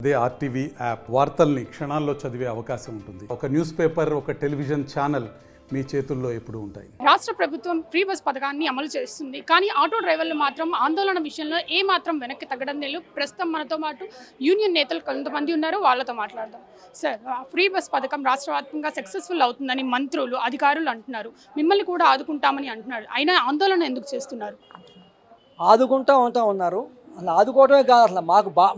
అదే RTV app వార్తల్ని క్షణాల్లో చదివే అవకాశం ఉంటుంది. ఒక న్యూస్ పేపర్, ఒక టెలివిజన్ ఛానల్ మీ చేతుల్లో ఎప్పుడూ ఉంటాయి. రాష్ట్ర ప్రభుత్వం ఫ్రీ బస్ పథకాన్ని అమలు చేస్తుంది. కానీ ఆటో డ్రైవర్లు మాత్రం ఆందోళన విషయంలో ఏ మాత్రం వెనక్కి తగ్గడం లేదు. ప్రస్తుతం మనతో పాటు యూనియన్ నేతలు కొంతమంది ఉన్నారు, వాళ్ళతో మాట్లాడదాం. సార్, ఫ్రీ బస్ పథకం రాష్ట్ర వ్యాప్తంగా సక్సెస్ఫుల్ అవుతుందని మంత్రులు, అధికారులు అంటున్నారు. మిమ్మల్ని కూడా ఆదుకుంటామని అంటున్నారు. అయినా ఆందోళన ఎందుకు చేస్తున్నారు? ఆదుకుంటూ ఉన్నారు. అసలు ఆదుకోవడమే కాదు, అసలు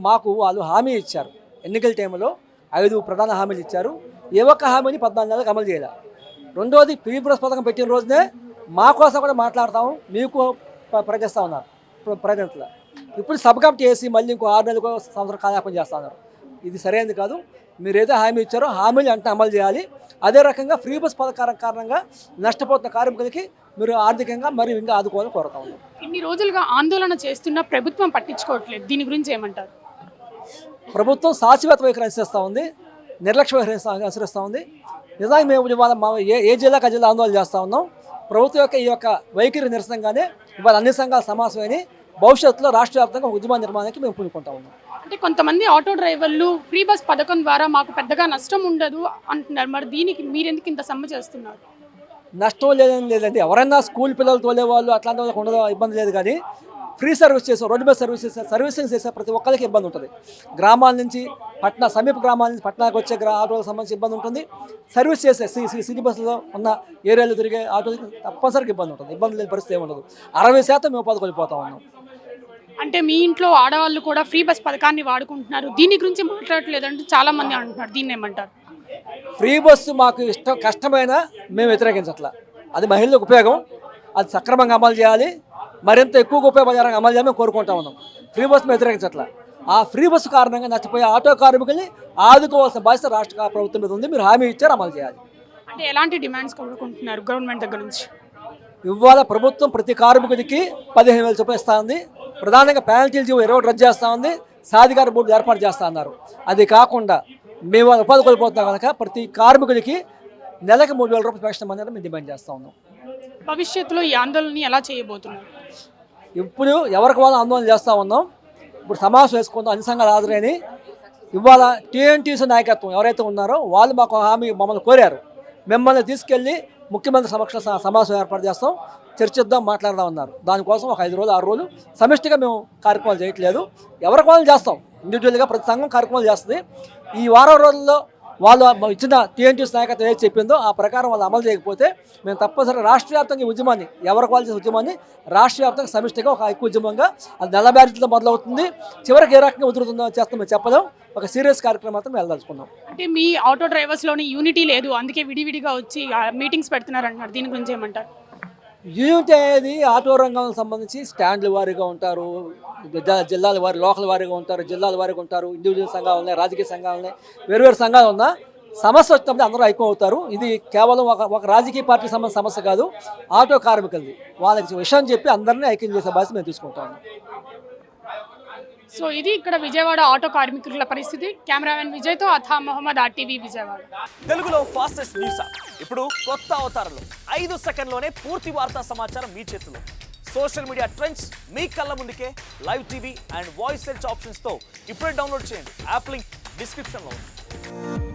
మాకు వాళ్ళు హామీ ఇచ్చారు. ఎన్నికల టైంలో 5 ప్రధాన హామీలు ఇచ్చారు. ఏ ఒక్క హామీని 14 నెలలకు అమలు చేయాలి. రెండోది ఫ్రీ బస్ పథకం పెట్టిన రోజునే మా కోసం కూడా మాట్లాడతాము, మీకు ప్రకటిస్తూ ఉన్నారు ప్రజెంట్లో. ఇప్పుడు సబ్ కమిటీ చేసి మళ్ళీ ఇంకో 6 నెలలకు సంవత్సరం కాలయాపన చేస్తూ ఉన్నారు. ఇది సరైనది కాదు. మీరు ఏదో హామీ ఇచ్చారో హామీలు అంటే అమలు చేయాలి. అదే రకంగా ఫ్రీ బస్ పథకం కారణంగా నష్టపోతున్న కార్మికులకి మీరు ఆర్థికంగా మరియు ఇంకా ఆదుకోవాలని కోరుతా ఉన్నాం. ఇన్ని రోజులుగా ఆందోళన చేస్తున్న ప్రభుత్వం పట్టించుకోవట్లేదు. దీని గురించి ఏమంటారు? ప్రభుత్వం శాశ్వత వైఖరి అనుసరిస్తూ ఉంది, నిర్లక్ష్య వైఖరి అనుసరిస్తూ ఉంది. నిజానికి మేము ఇవాళ ఏ జిల్లాకు ఆ జిల్లా ఆందోళన చేస్తూ ఉన్నాం. ప్రభుత్వం యొక్క ఈ యొక్క వైఖరి నిరసనగానే ఇవాళ అన్ని సంఘాల సమావేశమని భవిష్యత్తులో రాష్ట్ర వ్యాప్తంగా ఉద్యమ నిర్మాణానికి మేము పూనుకుంటా ఉన్నాం. అంటే కొంతమంది ఆటో డ్రైవర్లు ఫ్రీ బస్ పథకం ద్వారా మాకు పెద్దగా నష్టం ఉండదు అంటున్నారు. మరి దీనికి మీరెందుకు ఇంత సమ్మె చేస్తున్నారు? నష్టం లేదండి. ఎవరైనా స్కూల్ పిల్లలు తోలే వాళ్ళు అట్లాంటి వాళ్ళకి ఉండదు, ఇబ్బంది లేదు. కానీ ఫ్రీ సర్వీస్ చేసే రోడ్డు బస్ సర్వీసింగ్ చేసే ప్రతి ఒక్కరికి ఇబ్బంది ఉంటుంది. గ్రామాల నుంచి సమీప గ్రామాల నుంచి పట్టణానికి వచ్చే ఆటోలకు సంబంధించి ఇబ్బంది ఉంటుంది. సర్వీస్ చేసే సిటీ బస్సులో ఉన్న ఏరియాలో తిరిగే ఆటోలకి తప్పనిసరిగా ఇబ్బంది ఉంటుంది. ఇబ్బంది లేని పరిస్థితి ఏమి ఉండదు. 60% మేము కోల్పోతా ఉన్నాం. అంటే మీ ఇంట్లో ఆడవాళ్ళు కూడా ఫ్రీ బస్ పథకాన్ని వాడుకుంటున్నారు, దీని గురించి మాట్లాడలేదంటే చాలా మంది అంటున్నారు. దీన్ని ఏమంటారు? ఫ్రీ బస్సు మాకు కష్టమైన మేము వ్యతిరేకించట్లా. అది మహిళలకు ఉపయోగం, అది సక్రమంగా అమలు చేయాలి, మరింత ఎక్కువగా ఉపయోగపడాలని అమలు చేయాలని కోరుకుంటా ఉన్నాం. ఫ్రీ బస్సు వ్యతిరేకించట్లా. ఆ ఫ్రీ బస్సు కారణంగా నష్టపోయే ఆటో కార్మికుల్ని ఆదుకోవాల్సిన బాధ్యత రాష్ట్ర ప్రభుత్వం మీద ఉంది. మీరు హామీ ఇచ్చారు, అమలు చేయాలి. అంటే ఎలాంటి డిమాండ్స్ కోరుకుంటున్నారు గవర్నమెంట్ దగ్గర నుంచి? ఇవాళ ప్రభుత్వం ప్రతి కార్మికుడికి 15,000 చొప్పున ఇస్తూ ఉంది. ప్రధానంగా పెనాల్టీలు జీవో 20 రద్దు చేస్తూ ఉంది. సాధికార బోర్డు ఏర్పాటు చేస్తూ ఉన్నారు. అది కాకుండా మేము ఉపాధి కోల్పోతున్నాం కనుక ప్రతి కార్మికుడికి నెలకు 3,000 రూపాయలు పెన్షన్ అనేది మేము డిమాండ్ చేస్తూ ఉన్నాం. భవిష్యత్తులో ఈ ఆందోళన ఎలా చేయబోతున్నారు? ఇప్పుడు ఎవరికి వాళ్ళు ఆందోళన చేస్తూ ఉన్నాం. ఇప్పుడు సమావేశం వేసుకుందాం, అన్ని సంఘాలు హాజరైన ఇవాళ టీఎన్టీసీ నాయకత్వం ఎవరైతే ఉన్నారో వాళ్ళు మాకు హామీ మమ్మల్ని కోరారు. మిమ్మల్ని తీసుకెళ్ళి ముఖ్యమంత్రి సమక్ష సమావేశం ఏర్పాటు చేస్తాం, చర్చిద్దాం, మాట్లాడదాం అన్నారు. దానికోసం ఒక 5 రోజులు 6 రోజులు సమిష్టిగా మేము కార్యక్రమాలు చేయట్లేదు. ఎవరికి వాళ్ళు చేస్తాం, ఇండివిజువల్గా ప్రతి సంఘం కార్యక్రమాలు చేస్తుంది. ఈ వారం రోజుల్లో వాళ్ళు ఇచ్చిన టీఎన్టీసీ నాయకత్వం ఏది చెప్పిందో ఆ ప్రకారం వాళ్ళు అమలు చేయకపోతే మేము తప్పనిసరిగా రాష్ట్ర వ్యాప్తంగా ఈ ఉద్యమాన్ని, ఎవరికి వాళ్ళు చేసే ఉద్యమాన్ని రాష్ట్ర వ్యాప్తంగా సమిష్టిగా ఒక ఐక్య ఉద్యమంగా అది నెల బ్యారేజ్తో మొదలవుతుంది. చివరికి ఏ రకంగా ఉధృతుందో చేస్తామో చెప్పలేం. ఒక సీరియస్ కార్యక్రమం మాత్రం వెళ్ళదలుచుకున్నాం. అంటే మీ ఆటో డ్రైవర్స్లోని యూనిటీ లేదు, అందుకే విడివిడిగా వచ్చి మీటింగ్స్ పెడుతున్నారు అంటున్నారు. దీని గురించి ఏమంటారు? యూనిటీ అనేది ఆటో రంగానికి సంబంధించి స్టాండ్ల వారీగా ఉంటారు, జిల్లాల వారి లోకల్ వారీగా ఉంటారు, జిల్లాల వారీగా ఉంటారు, ఇండివిజువల్ సంఘాలు ఉన్నాయి, రాజకీయ సంఘాలు ఉన్నాయి, వేరు సంఘాలు ఉన్నా సమస్య వచ్చినప్పుడు అందరూ ఐక్యం అవుతారు. ఇది కేవలం ఒక రాజకీయ పార్టీకి సంబంధించిన సమస్య కాదు, ఆటో కార్మికులది. వాళ్ళకి విషయం చెప్పి అందరినీ ఐక్యం చేసే బాధ్యత మేము తీసుకుంటాము. సో ఇది ఇక్కడ విజయవాడ ఆటో కార్మికుల పరిస్థితి. కెమెరామెన్ విజయ్తో అథా మొహమ్మద్, ఆర్టీవీ విజయవాడ. తెలుగులో ఫాస్టెస్ట్ న్యూస్ ఇప్పుడు కొత్త అవతారంలో 5 సెకండ్లోనే పూర్తి వార్తా సమాచారం మీ చేతిలో. సోషల్ మీడియా ట్రెండ్స్ మీ కళ్ళ ముందుకే live TV and voice search ఆప్షన్స్తో ఇప్పుడే డౌన్లోడ్ చేయండి. యాప్ లింక్ డిస్క్రిప్షన్లో ఉంది.